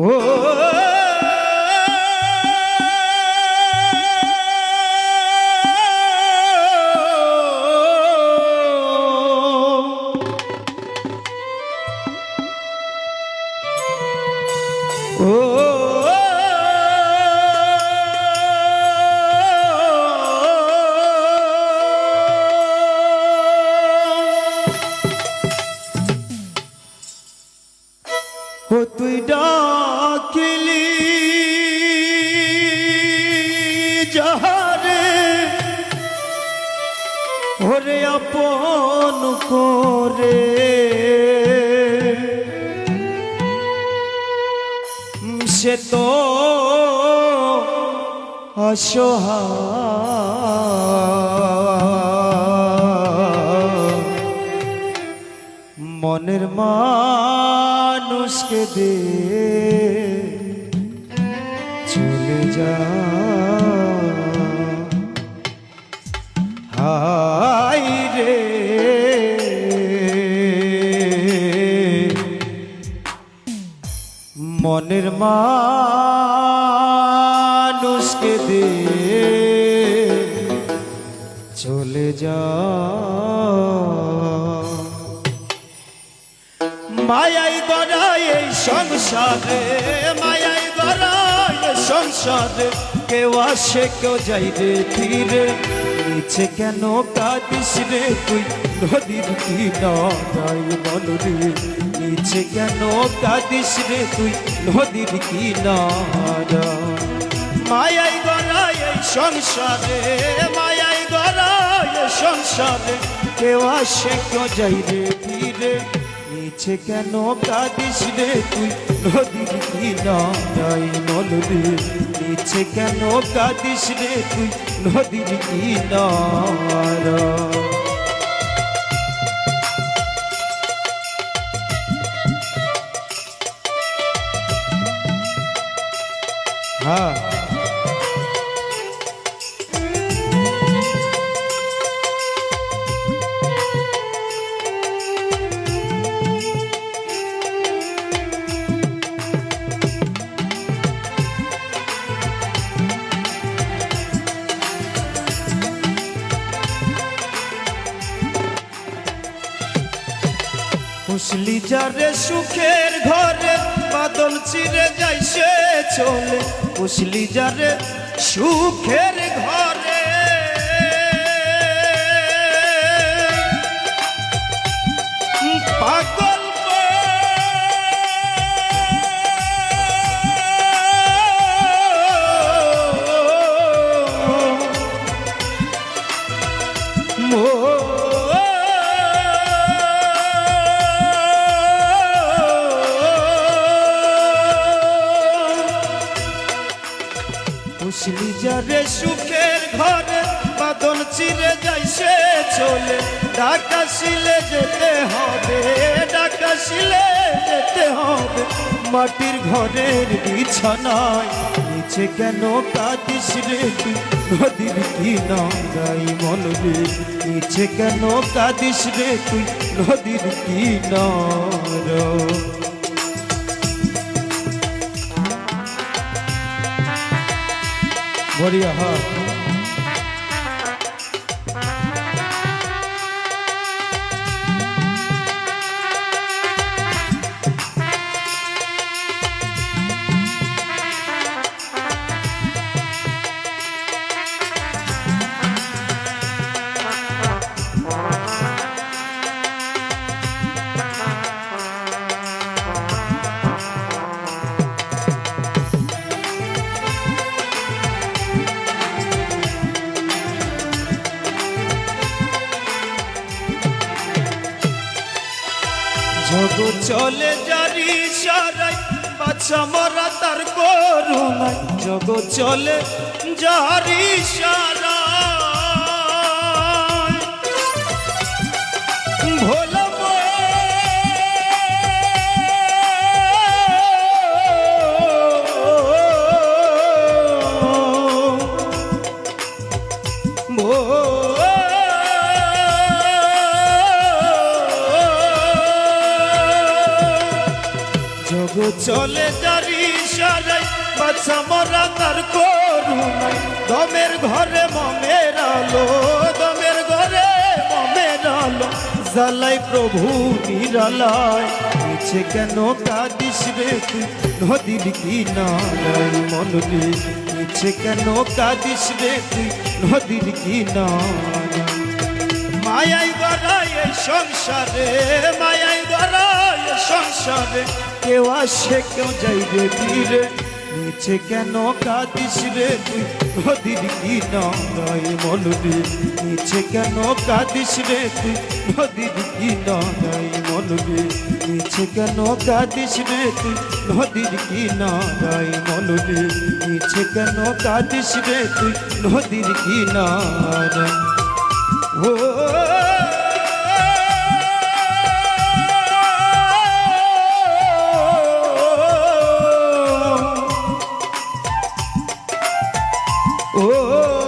ও তুই ডাকিলি যাহারে ওরে আপন করে সে তো অসহায় মনের মানুষকে দে চলে যা হায় রে মনের মানুষকে দে চলে যা মায়াই গড়াই এই সংসারে মায়াই গড়াই এই সংসারে কেউ আসে কেউ যাই রে ফিরে নিচে কেন কাঁদিস রে তুই নদীর কিনারায় বল রে নিচে কেন কাঁদিস রে তুই নদীর কিনারা মায়াই গড়াই এই সংসারে মায়াই গড়াই এই সংসারে কেউ আসে কেউ যাই রে ফিরে নিচে কেন কাঁদিস রে তুই নদীর কিনারায় বল রে নিচে কেন কাঁদিস রে তুই নদীর কিনারা হ্যাঁ পুষলি যারে সুখের ঘরে বাদল চিরে যাইছে চলে পুষলি যারে সুখের ঘরে পাগল পুষলি যারে সুখের ঘরে বাদল চিরে যাইছে চলে ডাকাশিলে যেতে হবে ডাকাশিলে যেতে হবে মাটির ঘরের বিছানায় নিচে কেন কাঁদিস রে তুই নদীর কিনারায় বল রে নিচে কেন কাঁদিস রে তুই নদীর কিনারা बढ़िया हाँ জগৎ চলে জারি সারাই বাচ্চা মরা তার করুণায় জগৎ চলে জারি সারাই ভোলা জগৎ চলে জারি সারাই বাচ্চা মরা তার করুণায় দমের ঘরে মমের আলো দমের ঘরে মমের আলো জ্বালাই প্রভু নিরালায় নিচে কেন কাঁদিস রে তুই নদীর কিনারায় মনরে নিচে কেন কাঁদিস রে তুই নদীর কিনারায় মায়াই গড়ায় সংসারে মায়াই গড়ায় সংসারে কেউ আসে কেউ যাইবে ফিরে নিচে কেন কাঁদিস রে তুই নদীর কিনারায় মনরে নিচে কেন কাঁদিস রে তুই নদীর কিনারায় মনরে নিচে কেন কাঁদিস রে তুই নদীর কিনারায় মনরে নিচে কেন কাঁদিস রে তুই নদীর কিনারায় ও ও